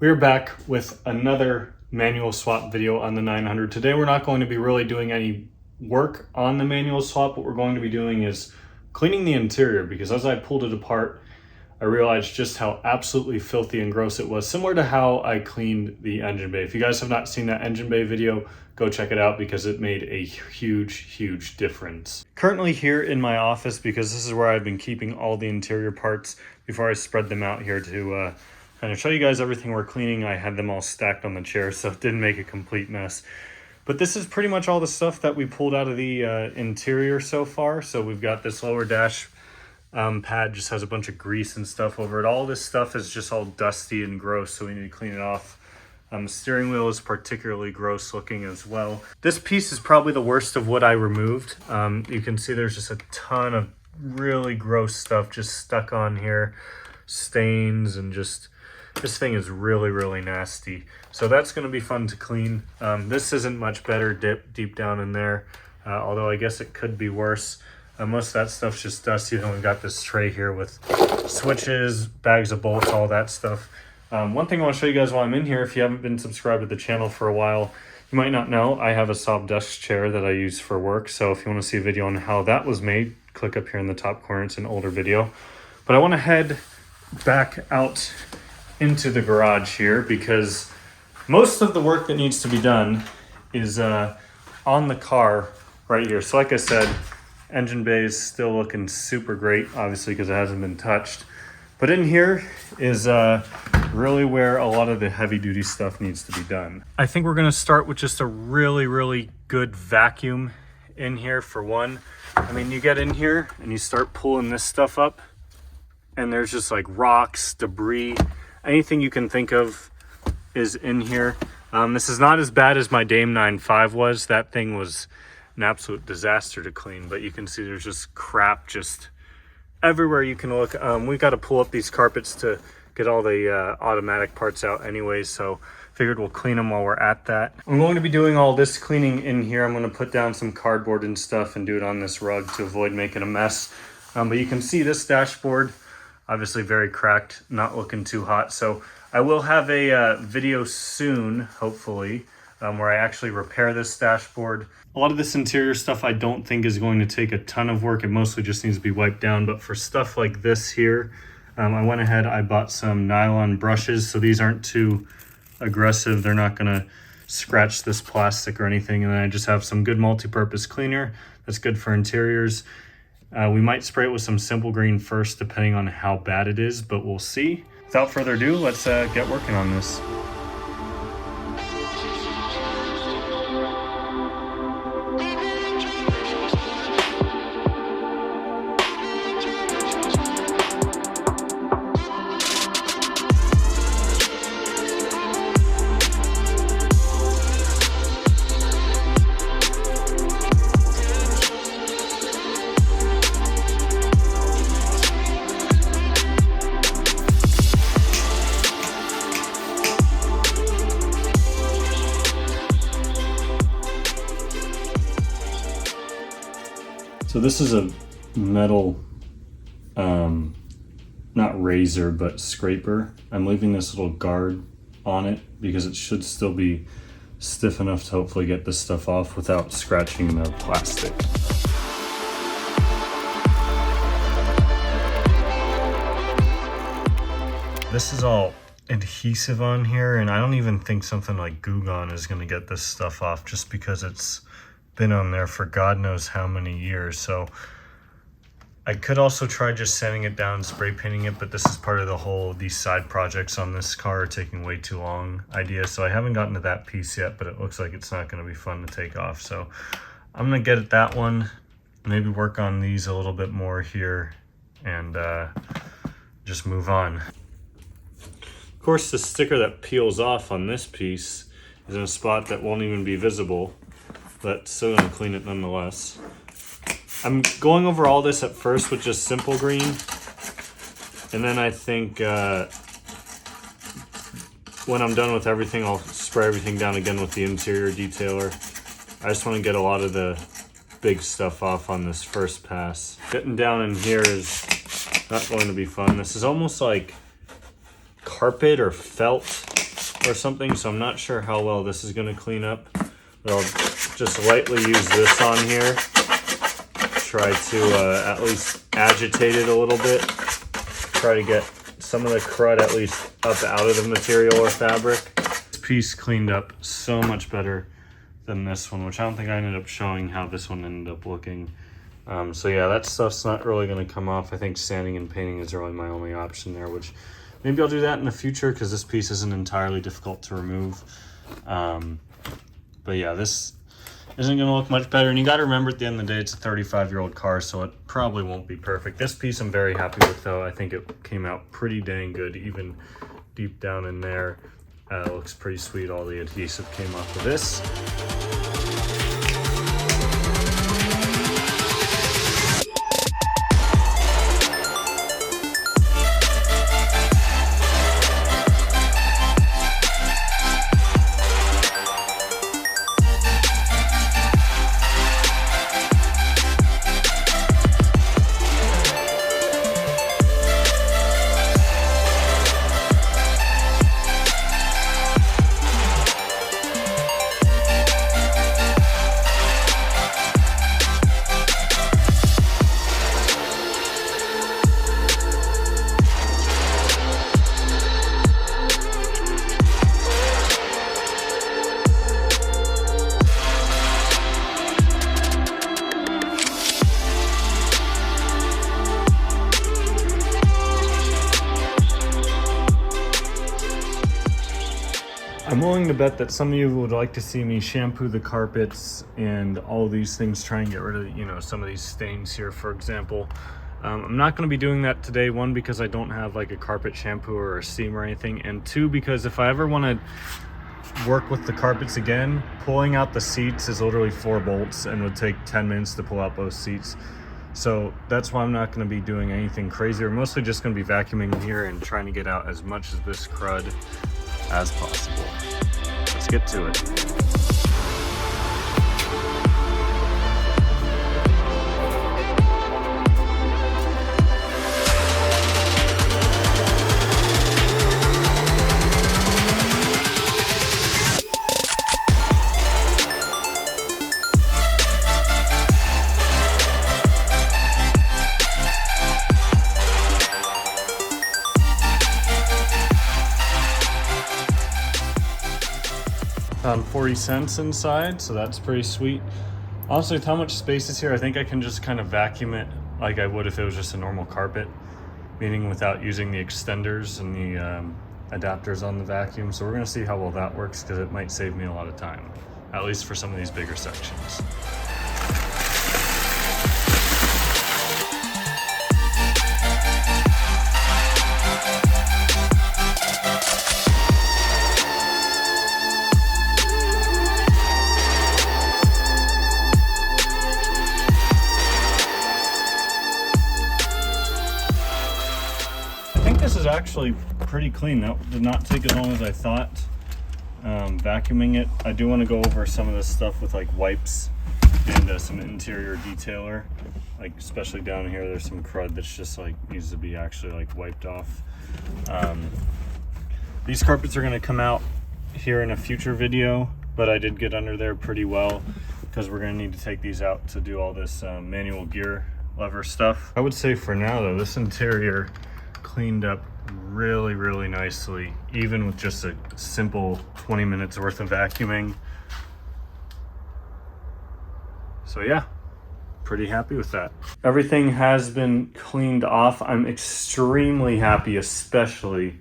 We're back with another manual swap video on the 900. Today we're not going to be really doing any work on the manual swap. What we're going to be doing is cleaning the interior, because as I pulled it apart, I realized just how absolutely filthy and gross it was, similar to how I cleaned the engine bay. If you guys have not seen that engine bay video, go check it out because it made a huge difference. Currently here in my office, because this is where I've been keeping all the interior parts before I spread them out here to kind of show you guys everything we're cleaning. I had them all stacked on the chair, so it didn't make a complete mess. But this is pretty much all the stuff that we pulled out of the interior so far. So we've got this lower dash pad, just has a bunch of grease and stuff over it. All this stuff is just all dusty and gross, so we need to clean it off. The steering wheel is particularly gross looking as well. This piece is probably the worst of what I removed. You can see there's just a ton of really gross stuff just stuck on here. Stains and just, this thing is really nasty. So that's going to be fun to clean. This isn't much better deep down in there, although I guess it could be worse. Most of that stuff's just dusty. Then we've got this tray here with switches, bags of bolts, all that stuff. One thing I want to show you guys while I'm in here, if you haven't been subscribed to the channel for a while, you might not know I have a Saab desk chair that I use for work. So if you want to see a video on how that was made, click up here in the top corner. It's an older video. But I want to head back out into the garage here, because most of the work that needs to be done is on the car right here. So like I said, engine bay is still looking super great, obviously, because it hasn't been touched. But in here is really where a lot of the heavy duty stuff needs to be done. I think we're gonna start with just a really good vacuum in here for one. I mean, you get in here and you start pulling this stuff up and there's just like rocks, debris, anything you can think of is in here. This is not as bad as my Dame 9.5 was. That thing was an absolute disaster to clean, but you can see there's just crap just everywhere you can look. We've got to pull up these carpets to get all the automatic parts out anyway, so figured we'll clean them while we're at that. I'm going to be doing all this cleaning in here. I'm going to put down some cardboard and stuff and do it on this rug to avoid making a mess. But you can see this dashboard, obviously very cracked, not looking too hot. So I will have a video soon, hopefully, where I actually repair this dashboard. A lot of this interior stuff I don't think is going to take a ton of work. It mostly just needs to be wiped down. But for stuff like this here, I went ahead, I bought some nylon brushes. So these aren't too aggressive. They're not going to scratch this plastic or anything. And then I just have some good multi-purpose cleaner that's good for interiors. We might spray it with some simple green first, depending on how bad it is, but we'll see. Without further ado, let's get working on this. So this is a metal, not razor, but scraper. I'm leaving this little guard on it because it should still be stiff enough to hopefully get this stuff off without scratching the plastic. This is all adhesive on here, and I don't even think something like Goo Gone is going to get this stuff off, just because it's been on there for God knows how many years. So I could also try just sanding it down and spray painting it, but this is part of the whole these side projects on this car are taking way too long idea. So I haven't gotten to that piece yet, but it looks like it's not going to be fun to take off. So I'm going to get at that one, maybe work on these a little bit more here, and just move on. Of course, the sticker that peels off on this piece is in a spot that won't even be visible, but still gonna clean it nonetheless. I'm going over all this at first with just simple green, and then I think when I'm done with everything, I'll spray everything down again with the interior detailer. I just want to get a lot of the big stuff off on this first pass. Getting down in here is not going to be fun. This is almost like carpet or felt or something, so I'm not sure how well this is going to clean up. But I'll just lightly use this on here. Try to at least agitate it a little bit. Try to get some of the crud at least up out of the material or fabric. This piece cleaned up so much better than this one, which I don't think I ended up showing how this one ended up looking. So yeah, that stuff's not really going to come off. I think sanding and painting is really my only option there, which maybe I'll do that in the future because this piece isn't entirely difficult to remove. But yeah, this isn't going to look much better. And you got to remember, at the end of the day, it's a 35-year-old car, so it probably won't be perfect. This piece I'm very happy with, though. I think it came out pretty dang good, even deep down in there. It looks pretty sweet. All the adhesive came off of this. I'm willing to bet that some of you would like to see me shampoo the carpets and all these things, try and get rid of, you know, some of these stains here, for example. I'm not going to be doing that today, one, because I don't have like a carpet shampoo or a steam or anything, and two, because if I ever want to work with the carpets again, pulling out the seats is literally 4 bolts and would take 10 minutes to pull out both seats. So that's why I'm not going to be doing anything crazy. We're mostly just going to be vacuuming here and trying to get out as much of this crud as possible. Let's get to it. Found 40 cents inside, so that's pretty sweet. Honestly, with how much space is here, I think I can just kind of vacuum it like I would if it was just a normal carpet, meaning without using the extenders and the adapters on the vacuum. So we're gonna see how well that works, because it might save me a lot of time, at least for some of these bigger sections. This is actually pretty clean. That did not take as long as I thought. Vacuuming it, I do want to go over some of this stuff with like wipes and some interior detailer, like especially down here there's some crud that's just like needs to be actually like wiped off. These carpets are going to come out here in a future video, but I did get under there pretty well because we're going to need to take these out to do all this manual gear lever stuff. I would say for now though, this interior cleaned up really nicely, even with just a simple 20 minutes worth of vacuuming. So yeah, pretty happy with that. Everything has been cleaned off. I'm extremely happy, especially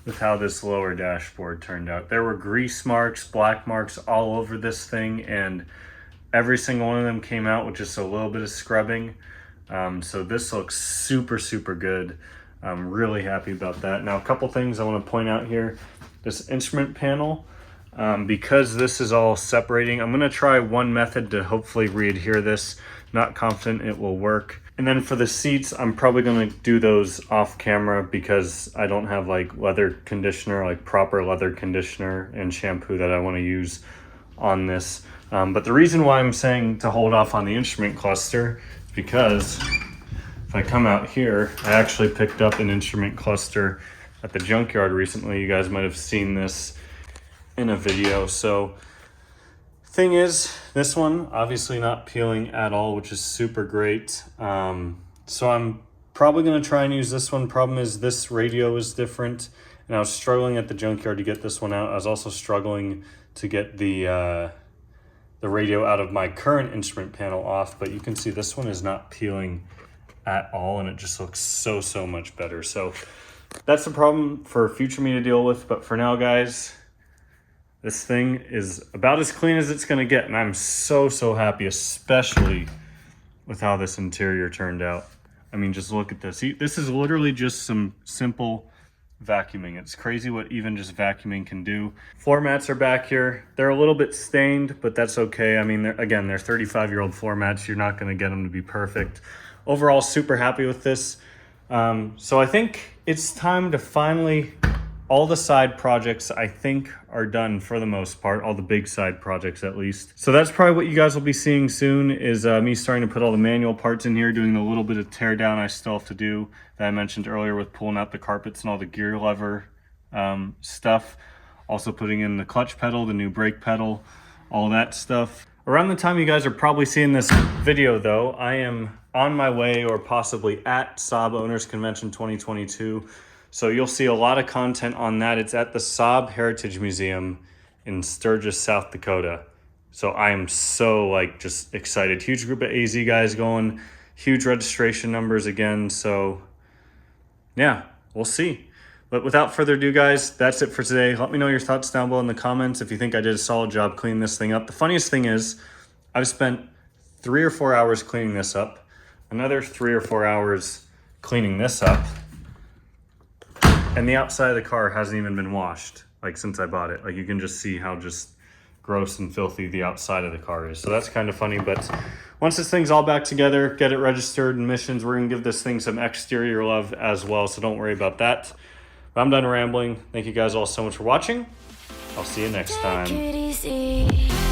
with how this lower dashboard turned out. There were grease marks, black marks all over this thing, and every single one of them came out with just a little bit of scrubbing. So this looks super good. I'm really happy about that. Now, a couple things I want to point out here. This instrument panel, because this is all separating, I'm going to try one method to hopefully re-adhere this. Not confident it will work. And then for the seats, I'm probably going to do those off camera because I don't have like leather conditioner, like proper leather conditioner and shampoo that I want to use on this. But the reason why I'm saying to hold off on the instrument cluster is because if I come out here, I actually picked up an instrument cluster at the junkyard recently. You guys might have seen this. in a video. So thing is, this one obviously not peeling at all, which is super great. So I'm probably going to try and use this one. Problem is this radio is different, and I was struggling at the junkyard to get this one out. I was also struggling to get the radio out of my current instrument panel off, but you can see this one is not peeling at all, and it just looks so much better. So that's the problem for future me to deal with, but for now, guys, this thing is about as clean as it's gonna get, and I'm so happy, especially with how this interior turned out. I mean, just look at this. This is literally just some simple vacuuming. It's crazy what even just vacuuming can do. Floor mats are back here. They're a little bit stained, but that's okay. I mean, they're 35-year-old floor mats. You're not gonna get them to be perfect. Overall, super happy with this. So I think it's time to finally, all the side projects I think are done for the most part, all the big side projects at least. So that's probably what you guys will be seeing soon, is me starting to put all the manual parts in here, doing the little bit of tear down I still have to do that I mentioned earlier with pulling out the carpets and all the gear lever stuff. Also putting in the clutch pedal, the new brake pedal, all that stuff. Around the time you guys are probably seeing this video though, I am on my way, or possibly at Saab Owners Convention 2022. So you'll see a lot of content on that. It's at the Saab Heritage Museum in Sturgis, South Dakota. So I am so just excited. Huge group of AZ guys going, huge registration numbers again. So yeah, we'll see. But without further ado, guys, that's it for today. Let me know your thoughts down below in the comments if you think I did a solid job cleaning this thing up. The funniest thing is I've spent 3 or 4 hours cleaning this up, another 3 or 4 hours cleaning this up, and the outside of the car hasn't even been washed, since I bought it. You can just see how just gross and filthy the outside of the car is. So that's kind of funny, but once this thing's all back together, get it registered and emissions, we're gonna give this thing some exterior love as well, so don't worry about that. But I'm done rambling. Thank you guys all so much for watching. I'll see you next time.